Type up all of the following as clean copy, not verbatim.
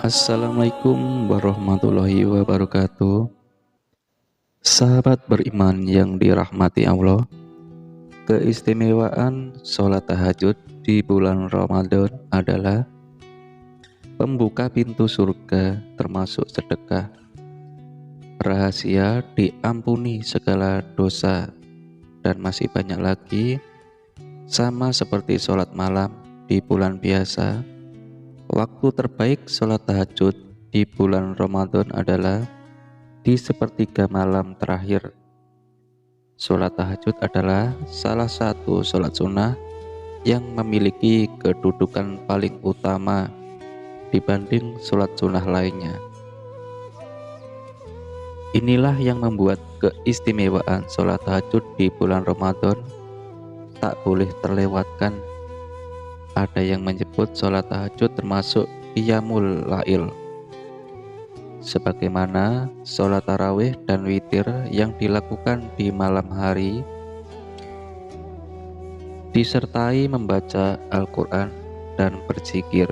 Assalamualaikum warahmatullahi wabarakatuh. Sahabat beriman yang dirahmati Allah, keistimewaan sholat tahajud di bulan Ramadan adalah pembuka pintu surga termasuk sedekah, rahasia diampuni segala dosa, dan masih banyak lagi. Sama seperti sholat malam di bulan biasa, waktu terbaik sholat tahajud di bulan Ramadan adalah di sepertiga malam terakhir. Sholat tahajud adalah salah satu sholat sunnah yang memiliki kedudukan paling utama dibanding sholat sunnah lainnya. Inilah yang membuat keistimewaan sholat tahajud di bulan Ramadan tak boleh terlewatkan. Ada yang menyebut sholat tahajud termasuk qiyamul lail, sebagaimana sholat tarawih dan witir yang dilakukan di malam hari, disertai membaca Al-Quran dan berzikir.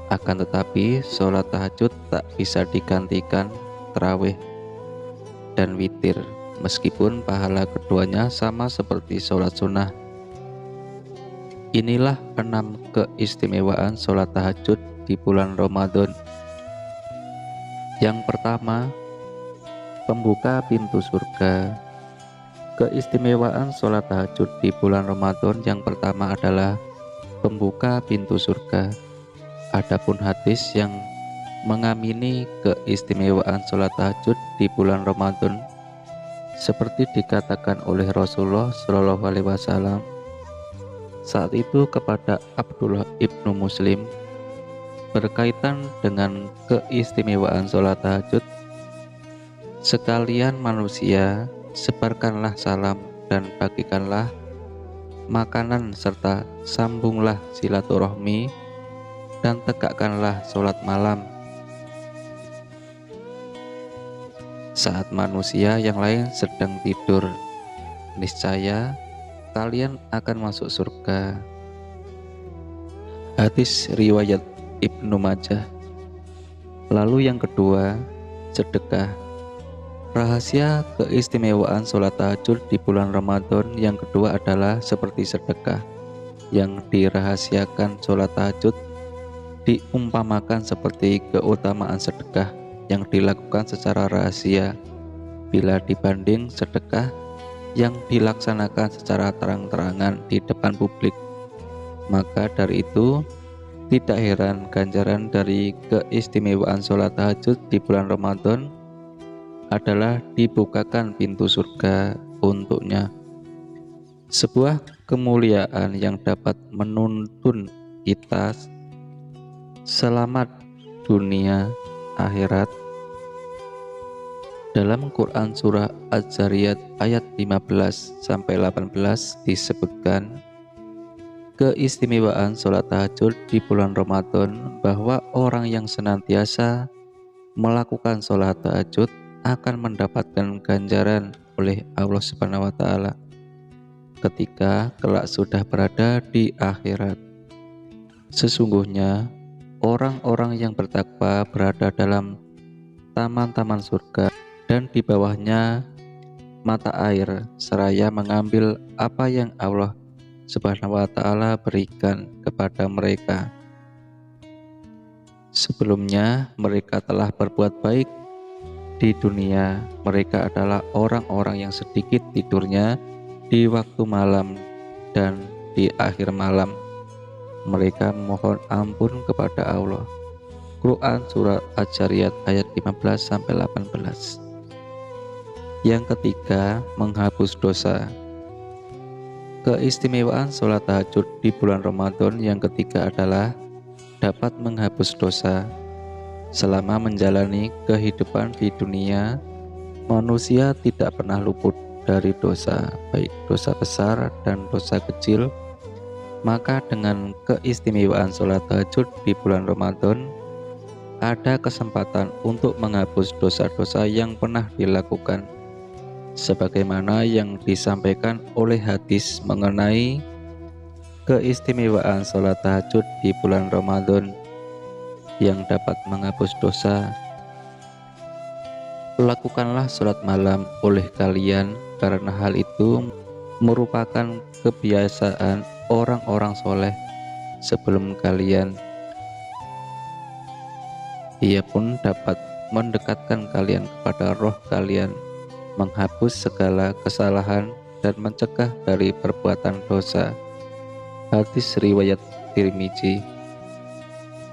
Akan tetapi sholat tahajud tak bisa digantikan tarawih dan witir, meskipun pahala keduanya sama seperti sholat sunnah. Inilah 6 keistimewaan sholat tahajud di bulan Ramadan. Yang pertama, pembuka pintu surga. Keistimewaan sholat tahajud di bulan Ramadan yang pertama adalah pembuka pintu surga. Adapun hadis yang mengamini keistimewaan sholat tahajud di bulan Ramadan seperti dikatakan oleh Rasulullah SAW saat itu kepada Abdullah ibnu Muslim berkaitan dengan keistimewaan sholat tahajud, "Sekalian manusia, sebarkanlah salam dan bagikanlah makanan serta sambunglah silaturahmi dan tegakkanlah sholat malam saat manusia yang lain sedang tidur. Niscaya kalian akan masuk surga." Hadis riwayat Ibnu Majah. Lalu yang kedua, sedekah. Rahasia keistimewaan sholat tahajud di bulan Ramadan yang kedua adalah seperti sedekah. Yang dirahasiakan sholat tahajud diumpamakan seperti keutamaan sedekah yang dilakukan secara rahasia bila dibanding sedekah yang dilaksanakan secara terang-terangan di depan publik. Maka dari itu, tidak heran ganjaran dari keistimewaan sholat tahajud di bulan Ramadan adalah dibukakan pintu surga untuknya. Sebuah kemuliaan yang dapat menuntun kita selamat dunia akhirat. Dalam Quran surah Az-Zariyat ayat 15-18 disebutkan keistimewaan sholat tahajud di bulan Ramadan bahwa orang yang senantiasa melakukan sholat tahajud akan mendapatkan ganjaran oleh Allah Subhanahu wa Ta'ala ketika kelak sudah berada di akhirat. Sesungguhnya orang-orang yang bertakwa berada dalam taman-taman surga dan di bawahnya mata air seraya mengambil apa yang Allah Subhanahu wa Ta'ala berikan kepada mereka. Sebelumnya mereka telah berbuat baik di dunia. Mereka adalah orang-orang yang sedikit tidurnya di waktu malam dan di akhir malam mereka memohon ampun kepada Allah. Quran surah Az-Zariyat ayat 15-18. Yang ketiga, menghapus dosa. Keistimewaan sholat tahajud di bulan Ramadan yang ketiga adalah dapat menghapus dosa. Selama menjalani kehidupan di dunia, manusia tidak pernah luput dari dosa, baik dosa besar dan dosa kecil. Maka dengan keistimewaan sholat tahajud di bulan Ramadan, ada kesempatan untuk menghapus dosa-dosa yang pernah dilakukan, sebagaimana yang disampaikan oleh hadis mengenai keistimewaan sholat tahajud di bulan Ramadan. yang dapat menghapus dosa. Lakukanlah sholat malam oleh kalian, karena hal itu merupakan kebiasaan orang-orang soleh sebelum kalian. Ia pun dapat mendekatkan kalian kepada roh kalian, menghapus segala kesalahan, dan mencegah dari perbuatan dosa. Hadis riwayat Tirmizi.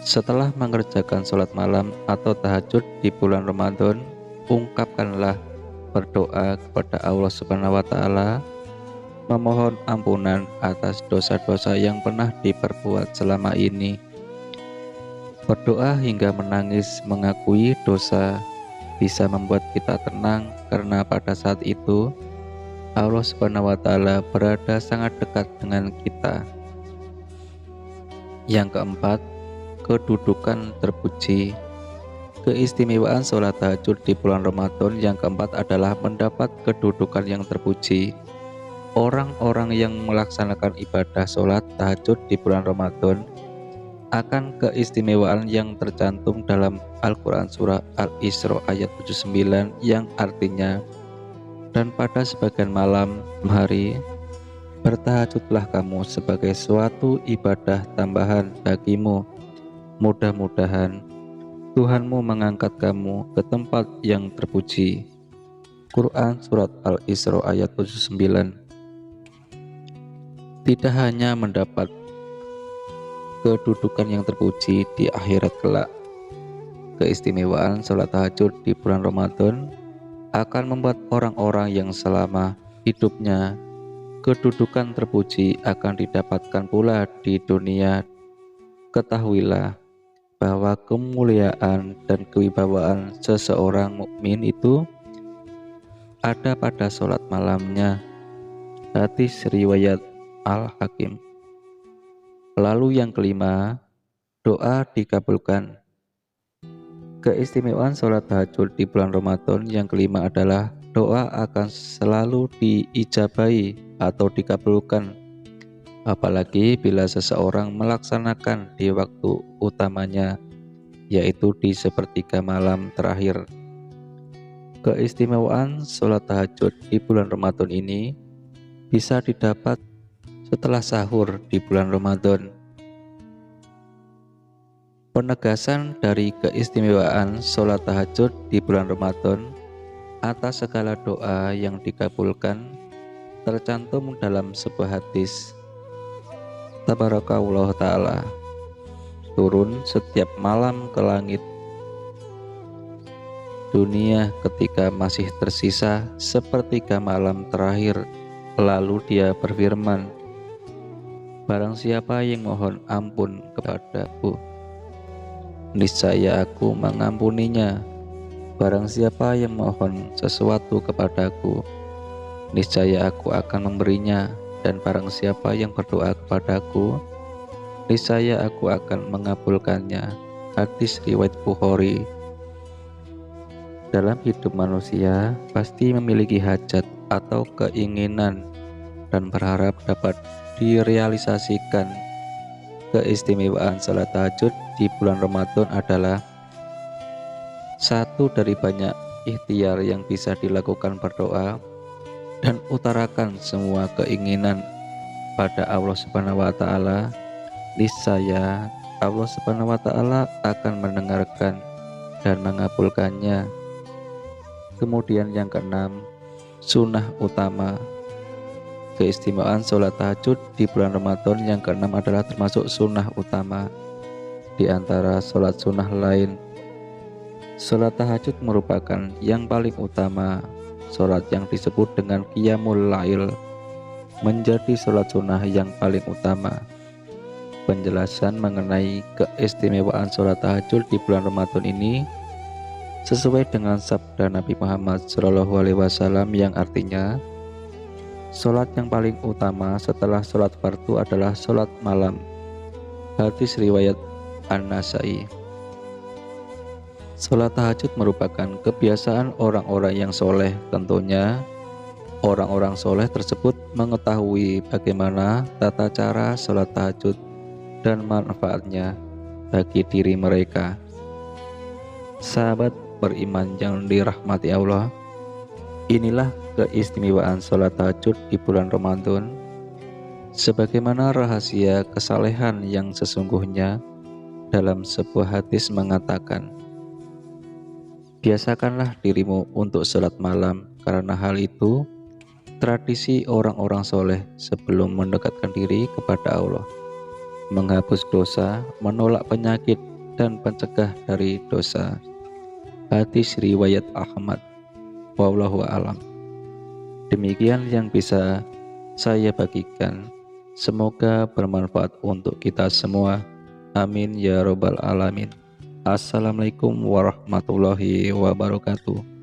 Setelah mengerjakan sholat malam atau tahajud di bulan Ramadan, ungkapkanlah berdoa kepada Allah Subhanahu wa Ta'ala, memohon ampunan atas dosa-dosa yang pernah diperbuat selama ini. Berdoa hingga menangis mengakui dosa bisa membuat kita tenang, karena pada saat itu Allah Subhanahu wa Ta'ala berada sangat dekat dengan kita. Yang keempat, kedudukan terpuji. Keistimewaan sholat tahajud di bulan Ramadan yang keempat adalah mendapat kedudukan yang terpuji. Orang-orang yang melaksanakan ibadah sholat tahajud di bulan Ramadan akan keistimewaan yang tercantum dalam Al-Quran surah Al-Isra ayat 79, yang artinya, dan pada sebagian malam hari bertahajudlah kamu sebagai suatu ibadah tambahan bagimu. Mudah-mudahan Tuhanmu mengangkat kamu ke tempat yang terpuji. Quran surat Al-Isra ayat 79. Tidak hanya mendapat kedudukan yang terpuji di akhirat kelak, keistimewaan sholat tahajud di bulan Ramadan akan membuat orang-orang yang selama hidupnya kedudukan terpuji akan didapatkan pula di dunia. Ketahuilah bahwa kemuliaan dan kewibawaan seseorang mukmin itu ada pada sholat malamnya. Hadis riwayat Al-Hakim. Lalu yang kelima, doa dikabulkan. Keistimewaan sholat tahajud di bulan Ramadan yang kelima adalah doa akan selalu diijabahi atau dikabulkan, apalagi bila seseorang melaksanakan di waktu utamanya, yaitu di sepertiga malam terakhir. Keistimewaan sholat tahajud di bulan Ramadan ini bisa didapat setelah sahur di bulan Ramadan. Penegasan dari keistimewaan sholat tahajud di bulan Ramadan atas segala doa yang dikabulkan tercantum dalam sebuah hadis. Tabarakallah ta'ala turun setiap malam ke langit dunia ketika masih tersisa sepertiga malam terakhir. Lalu dia berfirman, barang siapa yang mohon ampun kepadaku, niscaya aku mengampuninya. Barang siapa yang mohon sesuatu kepadaku, niscaya aku akan memberinya. Dan barang siapa yang berdoa kepadaku, niscaya aku akan mengabulkannya. Hadis riwayat Bukhari. Dalam hidup manusia pasti memiliki hajat atau keinginan dan berharap dapat direalisasikan. Keistimewaan salat tahajud di bulan Ramadan adalah satu dari banyak ikhtiar yang bisa dilakukan berdoa dan utarakan semua keinginan pada Allah Subhanahu wa Ta'ala. Niscaya Allah Subhanahu wa Ta'ala akan mendengarkan dan mengabulkannya. Kemudian yang keenam, sunnah utama. Keistimewaan sholat tahajud di bulan Ramadan yang keenam adalah termasuk sunnah utama di antara sholat sunnah lain. Sholat tahajud merupakan yang paling utama. Sholat yang disebut dengan qiyamul lail menjadi sholat sunnah yang paling utama. Penjelasan mengenai keistimewaan sholat tahajud di bulan Ramadan ini sesuai dengan sabda Nabi Muhammad SAW yang artinya, sholat yang paling utama setelah sholat fardu adalah sholat malam. Hadis riwayat An-Nasai. Sholat tahajud merupakan kebiasaan orang-orang yang soleh. Tentunya orang-orang soleh tersebut mengetahui bagaimana tata cara sholat tahajud dan manfaatnya. bagi diri mereka. Sahabat beriman yang dirahmati Allah, inilah keistimewaan sholat tahajud di bulan Ramadan. Sebagaimana rahasia kesalehan yang sesungguhnya, dalam sebuah hadis mengatakan, biasakanlah dirimu untuk sholat malam, karena hal itu tradisi orang-orang soleh sebelum mendekatkan diri kepada Allah, menghapus dosa, menolak penyakit, dan pencegah dari dosa. Hadis riwayat Ahmad. Wallahu a'lam. Demikian yang bisa saya bagikan. Semoga bermanfaat untuk kita semua. Amin ya robbal alamin. Assalamualaikum warahmatullahi wabarakatuh.